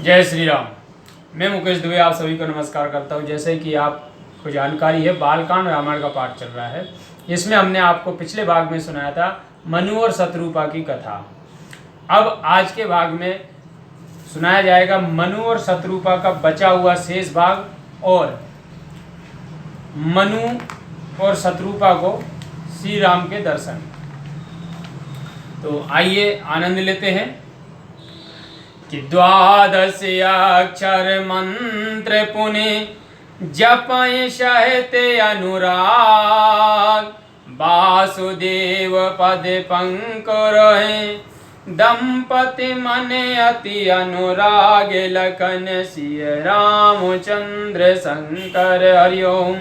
जय श्री राम। मैं मुकेश दुबे आप सभी को नमस्कार करता हूं। जैसे कि आपको जानकारी है, बालकांड रामायण का पाठ चल रहा है। इसमें हमने आपको पिछले भाग में सुनाया था मनु और शत्रुपा की कथा। अब आज के भाग में सुनाया जाएगा मनु और शत्रुपा का बचा हुआ शेष भाग और मनु और शत्रुपा को श्री राम के दर्शन। तो आइए आनंद लेते हैं कि द्वादश अक्षर मंत्र पुनि जपय सहते अनुराग, वासुदेव पद पंकर दंपति मन अति अनुराग, लखन सिय रामचंद्र शंकर हरिओम।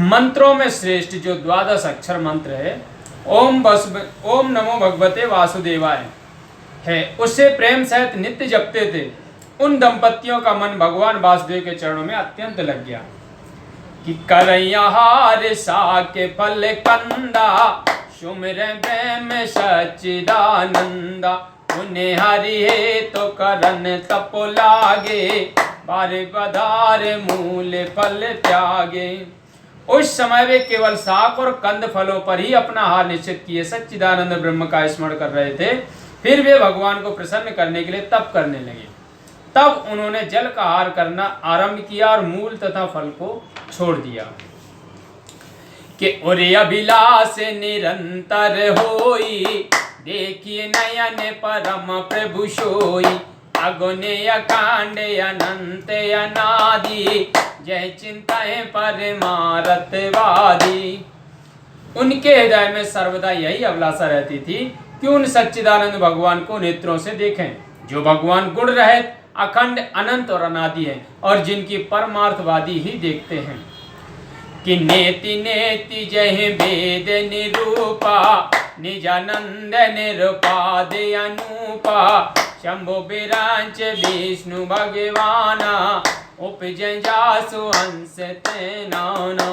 मंत्रों में श्रेष्ठ जो द्वादश अक्षर मंत्र है ओम नमो भगवते वासुदेवाय है, उससे प्रेम सहित नित्य जपते थे। उन दंपतियों का मन भगवान वासुदेव के चरणों में अत्यंत लग गया कि करैयाहार साके फल कंदा, सुमिर प्रेम सच्चिदानंदा, उन्हें हरि है तो करन तप लागे, बारे पधार मूल फल त्यागे। उस समय वे केवल शाक और कंद फलों पर ही अपना हार निश्चित किए सच्चिदानंद ब्रह्म का स्मरण कर रहे थे। फिर वे भगवान को प्रसन्न करने के लिए तप करने लगे। तब उन्होंने जल का आहार करना आरंभ किया और मूल तथा फल को छोड़ दिया कि उरे अभिलाष निरंतर होई, देखिए नयन परम प्रभु सोई, अगुण्य कांड अनंत अनादि, जय चिंता परमारथवादी। उनके हृदय में सर्वदा यही अभिलाषा रहती थी कि उन सच्चिदानंद भगवान को नेत्रों से देखें, जो भगवान गुण रहित अखंड अनंत और अनादि हैं और जिनकी परमार्थवादी ही देखते हैं। कि नेति नेति जय वेद निरूपा, निजानंद निरुपाद अनुपा, शंभो विरांच विष्णु भगवाना, उपजय जासु हंस तेनाना।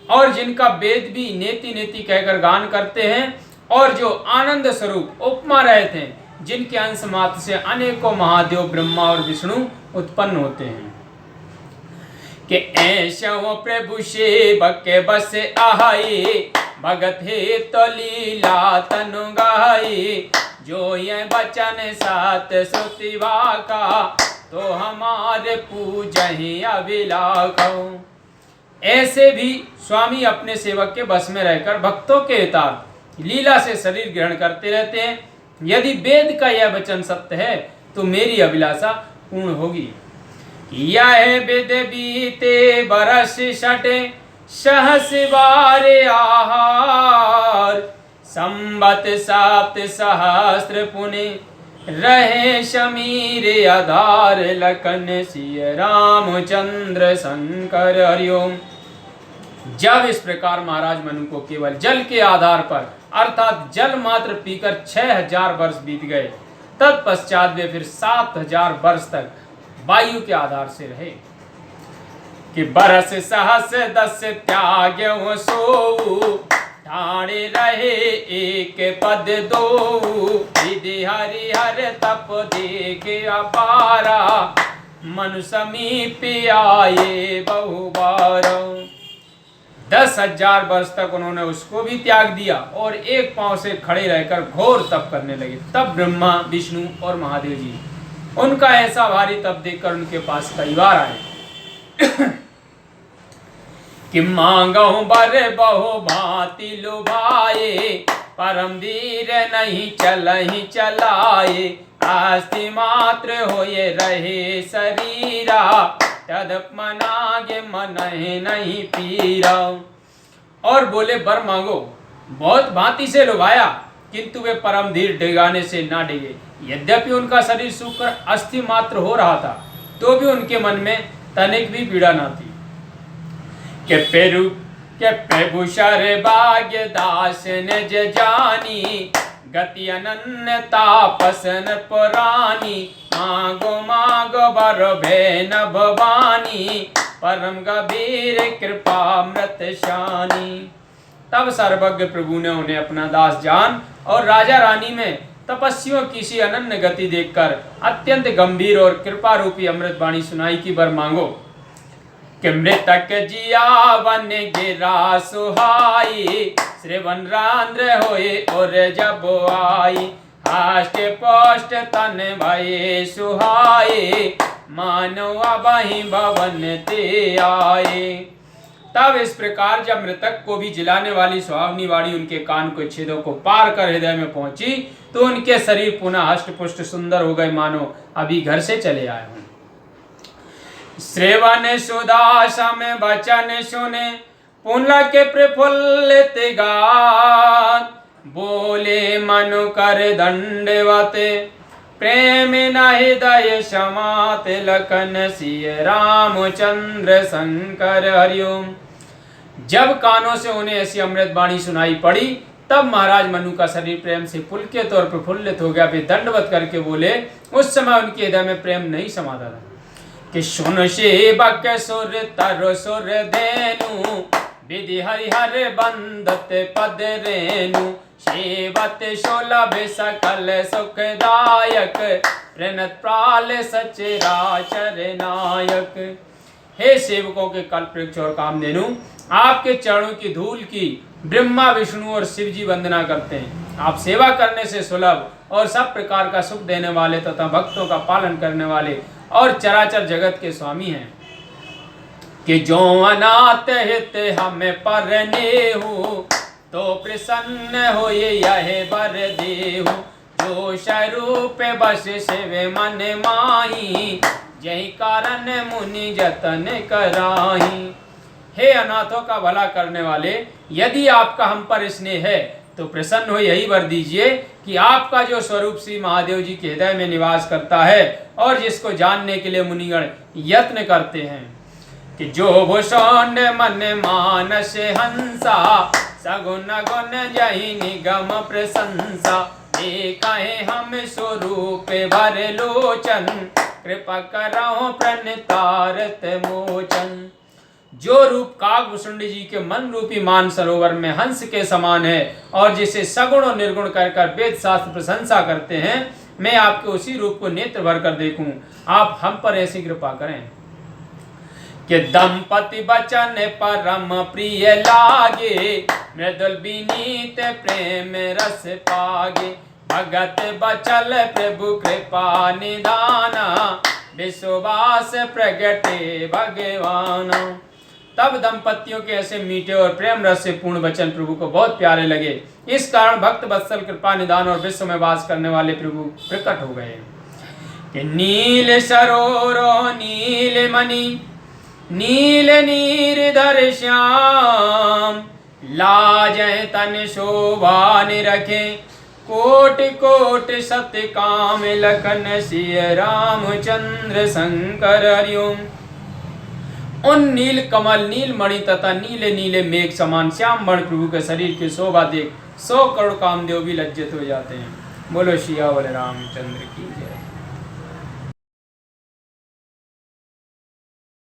और जिनका वेद भी नेति नेति कहकर गान करते हैं और जो आनंद स्वरूप उपमा रहित हैं, जिनके अंश मात्र से अनेकों महादेव ब्रह्मा और विष्णु उत्पन्न होते हैं। कि ऐसा प्रभु सेवक के बस आहाई, भगत हे तो लीला तनु गाई, जो ये वचन सात श्रुतिवा का, तो हमारे पूजहि अभिलाखो। ऐसे भी स्वामी अपने सेवक के बस में रहकर भक्तों के हितार्थ लीला से शरीर ग्रहण करते रहते हैं। यदि वेद का यह वचन सत्य है तो मेरी अभिलाषा पूर्ण होगी। यह वेद बीते बरस सटे, सहस बारे आहार, संबत सप्त सहस्त्र पुनि, रहे शमीर आधार, लखन सिय रामचंद्र शंकर हरिओम। जब इस प्रकार महाराज मनु को केवल जल के आधार पर अर्थात जल मात्र पीकर 6000 वर्ष बीत गए, तत्पश्चात वे फिर 7000 वर्ष तक वायु के आधार से रहे। कि बरस सहस 10 त्याग सो, ठाणे रहे एक पद दो, विधि हरिहर तप देखे अपारा, मनु समीप आए बहुबार। 10,000 वर्ष तक उन्होंने उसको भी त्याग दिया और एक पांव से खड़े रहकर घोर तप करने लगे। तब ब्रह्मा विष्णु और महादेव जी उनका ऐसा भारी तप देखकर उनके पास कई बार आए कि मांगहु बर बहु भांति लुभाए, परम धीर नहीं चलहि चलाए, आस्ति मात्र होए रहे शरीरा, तदपमनागे मनहि नहीं पीरा। और बोले बर मांगो। बहुत भांति से लुभाया किंतु वे परम धीर डिगाने से ना डिगे। यद्यपि उनका शरीर सूखकर अस्थि मात्र हो रहा था तो भी उनके मन में तनिक भी पीड़ा ना थी। के प्रभु शर भाग्य दास निज जानी, गति अनन्य तापसन पुरानी, मांगो मांगो बर भे न भवानी, परम गंभीर कृपामृत शानी। तब सर्वज्ञ प्रभु ने उन्हें अपना दास जान और राजा रानी में तपस्वियों की सी अनन्य गति देखकर अत्यंत गंभीर और कृपा रूपी अमृत वाणी सुनाई की वर मांगो कि मृतक जियावन गिरा सुहाई, श्रवण रांद्र होए और जब आई, हाष्ट पोष्ट तन भये सुहाए, मानव बही भवन ते आए। तब इस प्रकार जब मृतक को भी जिलाने वाली सुहावनी वाणी उनके कान को छेदों को पार कर हृदय में पहुंची तो उनके शरीर पुनः हष्ट पुष्ट सुंदर हो गए, मानो अभी घर से चले आए हों। श्रवण सुधा सम वचन सुने, पुलक प्रफुल्लित गात, बोले मनु कर दंडवत, प्रेम न हृदय समात, लखन सिय रामचंद्र शंकर हरिओम। जब कानों से उन्हें ऐसी अमृत वाणी सुनाई पड़ी तब महाराज मनु का शरीर प्रेम से पुलकित और प्रफुल्लित हो गया। वे दंडवत करके बोले। उस समय उनके हृदय में प्रेम नहीं समाता था कि सुन सेवक सुर तर सुर धेनु, विधि हरिहर बंदत पद रेनु, सेवत सुलभ सकल सुखदायक, प्रणत प्राल सचराचर नायक। हे सेवकों के कल्पवृक्ष और कामधेनु, आपके चरणों की धूल की ब्रह्मा विष्णु और शिव जी वंदना करते हैं। आप सेवा करने से सुलभ और सब प्रकार का सुख देने वाले तथा भक्तों का पालन करने वाले और चराचर जगत के स्वामी हैं। कि जो अनाथ हित हमें परने हो, तो प्रसन्न हो यह वर देहु, जो स्वरूप बस शिव मन माही, यही कारण मुनि जतन कराही। हे अनाथों का भला करने वाले, यदि आपका हम पर स्नेह है तो प्रसन्न हो यही वर दीजिए कि आपका जो स्वरूप श्री महादेव जी के हृदय में निवास करता है और जिसको जानने के लिए मुनिगण यत्न करते हैं। कि जो भूषण मन मानस हंसा, सगुन गुण जही निगम प्रशंसा, कहे हम स्वरूप भर लोचन, कृपा करो प्रणतारत मोचन। जो रूप काकभूषुंड जी के मन रूपी मान सरोवर में हंस के समान है और जिसे सगुण और निर्गुण कर वेद शास्त्र प्रशंसा करते हैं, मैं आपके उसी रूप को नेत्र भर कर देखूं। आप हम पर ऐसी कृपा करें। कि दंपति बचन परम प्रिय लागे, मृदुल विनीत प्रेम रस पागे, भगत बचल प्रभु कृपा निदाना, विश्वास प्रगटे भगवान। तब दंपतियों के ऐसे मीठे और प्रेम रस से पूर्ण वचन प्रभु को बहुत प्यारे लगे। इस कारण भक्त वत्सल कृपा निदान और विश्व में वास करने वाले प्रभु प्रकट हो गए। कि नील सरोरो नील मणि, नील नीरधर श्याम, लाजय तन शोभा निरखे, कोट कोट सत्य काम, लखन सिय रामचंद्र शंकर हरिओम। उन नील कमल, नील मणि तथा नीले नीले मेघ समान श्याम वर्ण प्रभु के शरीर की शोभा देख 100 करोड़ कामदेव भी लज्जित हो जाते हैं। बोलो सिया बोले रामचंद्र की जय।